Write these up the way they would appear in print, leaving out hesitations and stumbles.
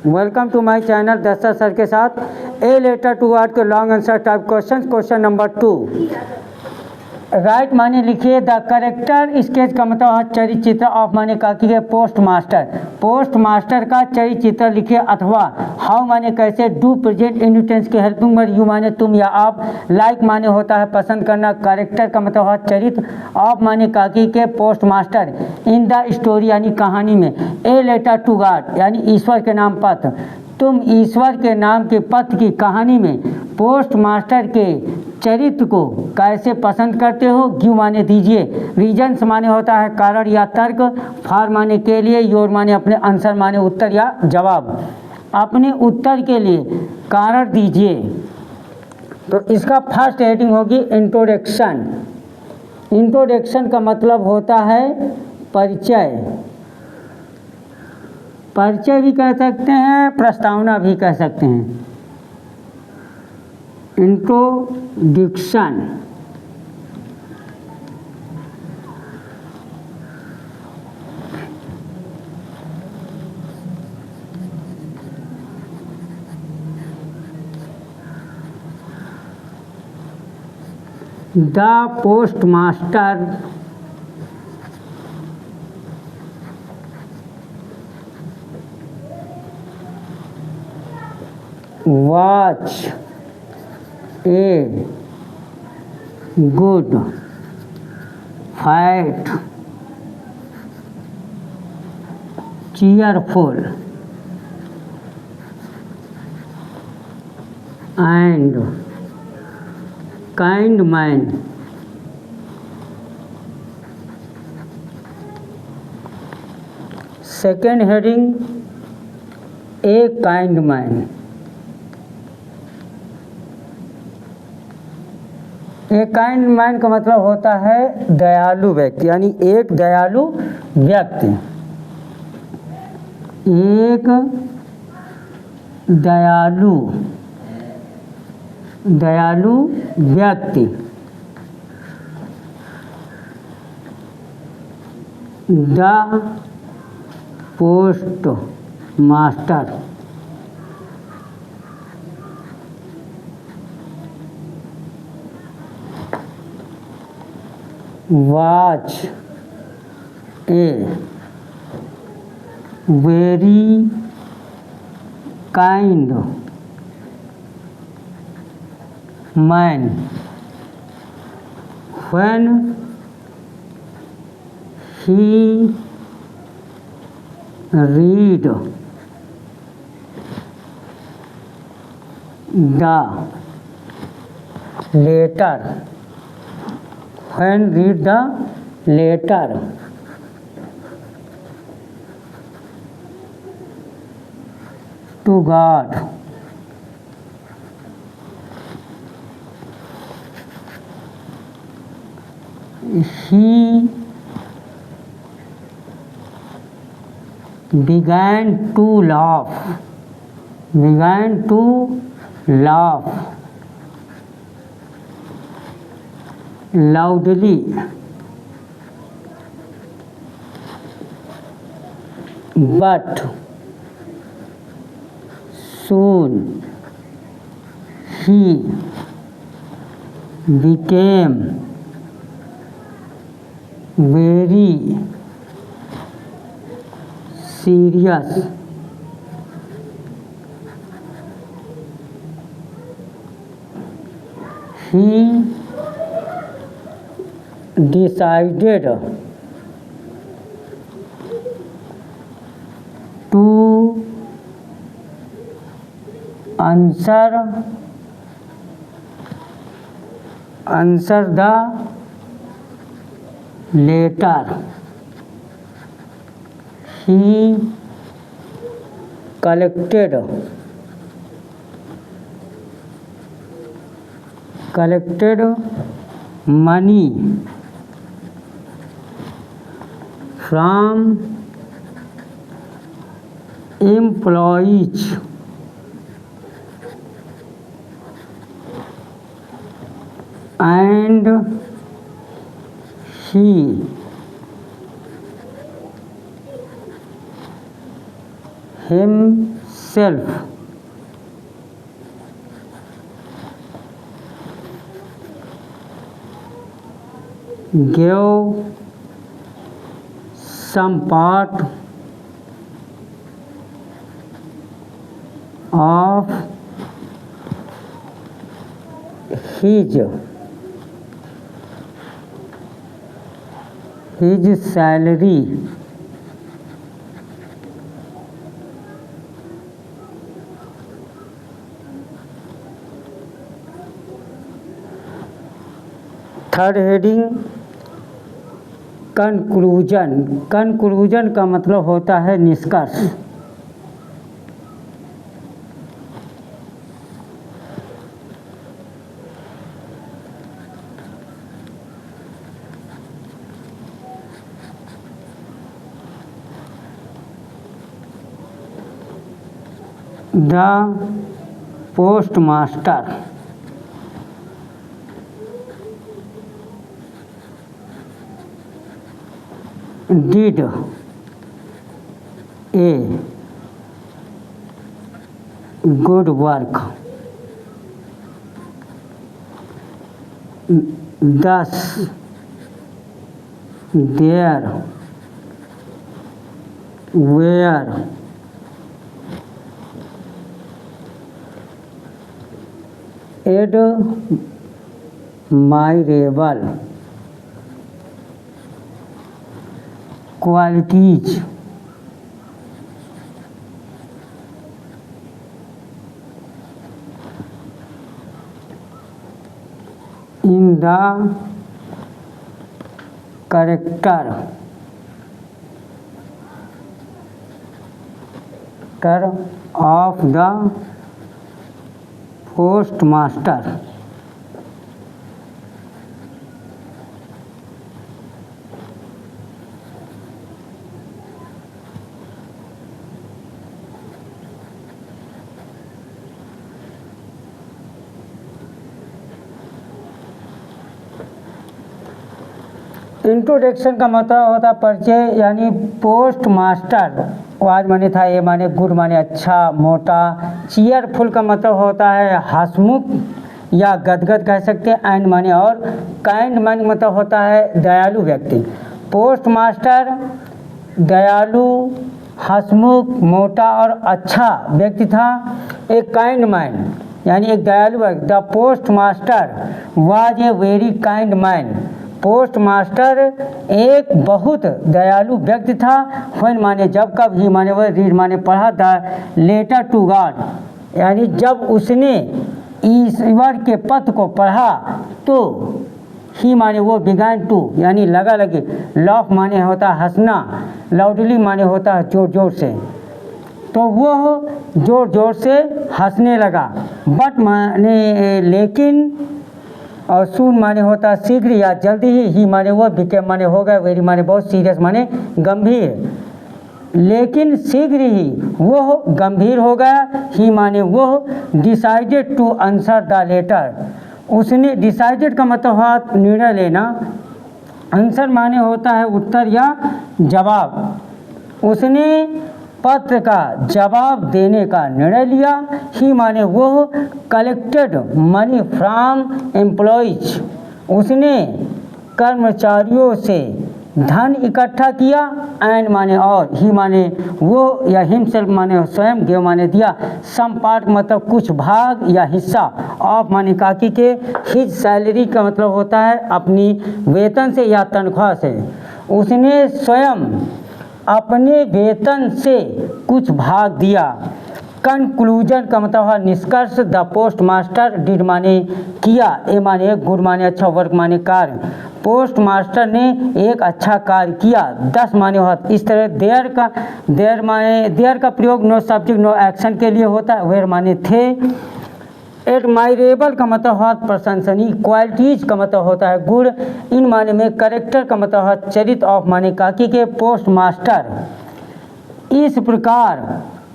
Welcome to my channel दस्तर sir के साथ ए लेटर टू वर्ड के long answer type question number 2। Right माने लिखिए द करेक्टर स्केच का मतलब है चरित्र चित्र ऑफ माने काकी के पोस्ट मास्टर का चरित्र चित्र लिखिए अथवा हाउ माने कैसे डू प्रेजेंट इंटेंस के हेल्पिंग वर्ड यू माने तुम या आप लाइक माने होता है पसंद करना करेक्टर का मतलब है चरित्र ऑफ माने काकी के post master in the story यानी कहानी में ए लेटर टू गॉड यानी ईश्वर के नाम पत्र तुम ईश्वर के नाम के पत्र की कहानी में पोस्ट मास्टर के चरित्र को कैसे पसंद करते हो क्यों माने दीजिए रीजन्स माने होता है कारण या तर्क फॉर माने के लिए योर माने अपने आंसर माने उत्तर या जवाब अपने उत्तर के लिए कारण दीजिए। तो इसका फर्स्ट हेडिंग होगी इंट्रोडक्शन का मतलब होता है परिचय भी कह सकते हैं प्रस्तावना भी कह सकते हैं। Introduction the post master was a good fat cheerful and kind man second heading a kind man एक काइंड मैन का मतलब होता है दयालु व्यक्ति यानी एक दयालु व्यक्ति एक दयालु व्यक्ति the post master was a very kind man when he read the letter to God he began to laugh loudly but soon he became very serious he decided to answer the letter he collected money from employees and he himself self gave some part of his salary third heading conclusion. Conclusion का मतलब होता है निष्कर्ष। The postmaster did a good work. Thus, there were admirable qualities in the character of the postmaster. Introduction का मतलब होता है परिचय, यानी पोस्ट मास्टर आज माने था, ये माने गुड माने अच्छा मोटा। चीयरफुल का मतलब होता है हंसमुख या गदगद कह सकते हैं। एंड माने और काइंड माने मतलब होता है दयालु व्यक्ति। पोस्ट मास्टर दयालु, हंसमुख, मोटा और अच्छा व्यक्ति था। एक काइंड मैन यानी एक दयालु व्यक्ति। The post master was a very kind man. Post master एक बहुत दयालु व्यक्ति था। व्हेन माने जब, कब, ही माने वह, रीड माने पढ़ा, द लेटर टू गॉड यानी जब उसने ईश्वर के पत्र को पढ़ा तो ही माने वो बिगैन टू यानी लगा लगे। लॉफ माने होता है हंसना, लाउडली माने होता है जोर जोर से, तो वो जोर जोर से हंसने लगा। बट माने लेकिन, और सून माने होता है शीघ्र या जल्दी ही माने वो, बिकेम माने हो गया, वेरी माने बहुत, सीरियस माने गंभीर। लेकिन शीघ्र ही वो गंभीर हो गया। ही माने वो decided to answer the letter. उसने डिसाइडेड का मतलब हुआ निर्णय लेना। आंसर माने होता है उत्तर या जवाब। उसने पत्र का जवाब देने का निर्णय लिया। ही माने वो कलेक्टेड मनी फ्रॉम एम्प्लॉइज। उसने कर्मचारियों से धन इकट्ठा किया। एंड माने और, ही माने वो या हिमसेल्फ माने स्वयं, गिव माने दिया, सम पार्ट मतलब कुछ भाग या हिस्सा, ऑफ माने काकी के, हिज सैलरी का मतलब होता है अपनी वेतन से या तनख्वाह से। उसने स्वयं अपने वेतन से कुछ भाग दिया। कंक्लूजन का मतलब है निष्कर्ष। द पोस्ट मास्टर डिड माने किया, ए माने गुड माने अच्छा, वर्क माने कार्य। पोस्ट मास्टर ने एक अच्छा कार्य किया। 10 माने होता, इस तरह देयर का प्रयोग नो सब्जेक्ट नो एक्शन के लिए होता है। वेयर माने थे। एडमायरेबल का मतलब है प्रशंसनीय। क्वालिटीज का मतलब होता है गुण। इन माने में करेक्टर का मतलब है चरित्र, ऑफ माने काकी के। पोस्ट मास्टर इस प्रकार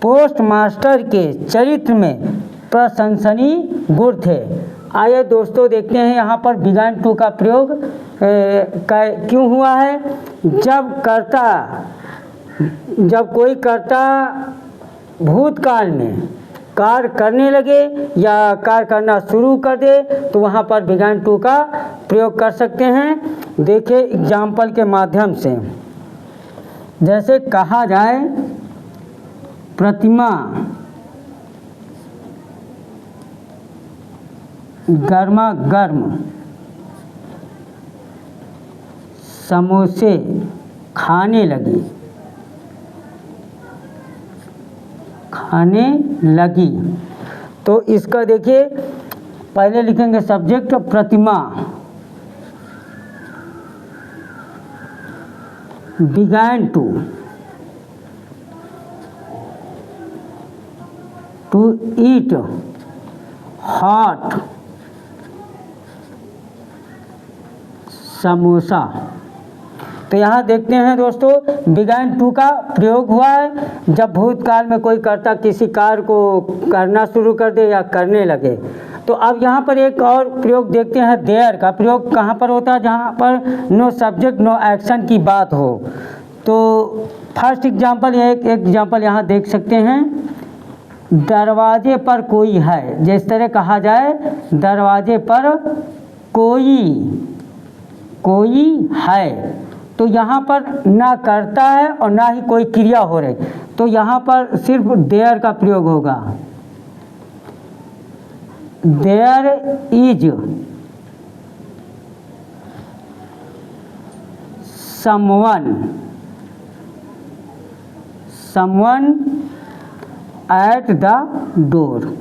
पोस्ट मास्टर के चरित्र में प्रशंसनीय गुण थे। आइए दोस्तों देखते हैं यहाँ पर बिगैन टू का प्रयोग क्यों हुआ है। जब कोई कर्ता भूतकाल में कार्य करने लगे या कार्य करना शुरू कर दे तो वहाँ पर बिगैन टू का प्रयोग कर सकते हैं। देखिए एग्जाम्पल के माध्यम से, जैसे कहा जाए प्रतिमा गर्मा गर्म समोसे खाने लगी, तो इसका देखिए पहले लिखेंगे subject Pratima, began to eat hot samosa. तो यहाँ देखते हैं दोस्तों बिगैन टू का प्रयोग हुआ है जब भूतकाल में कोई कर्ता किसी कार्य को करना शुरू कर दे या करने लगे। तो अब यहाँ पर एक और प्रयोग देखते हैं, देयर का प्रयोग कहाँ पर होता है, जहाँ पर नो सब्जेक्ट नो एक्शन की बात हो। तो फर्स्ट एग्जांपल, एक एग्जांपल यहाँ देख सकते हैं, दरवाजे पर कोई है। जिस तरह कहा जाए दरवाजे पर कोई है, तो यहाँ पर ना करता है और ना ही कोई क्रिया हो रही, तो यहाँ पर सिर्फ देयर का प्रयोग होगा। There is someone at the door.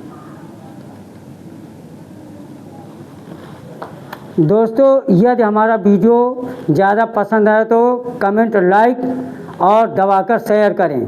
दोस्तों यदि हमारा वीडियो ज़्यादा पसंद आए तो कमेंट, लाइक और दबाकर शेयर करें।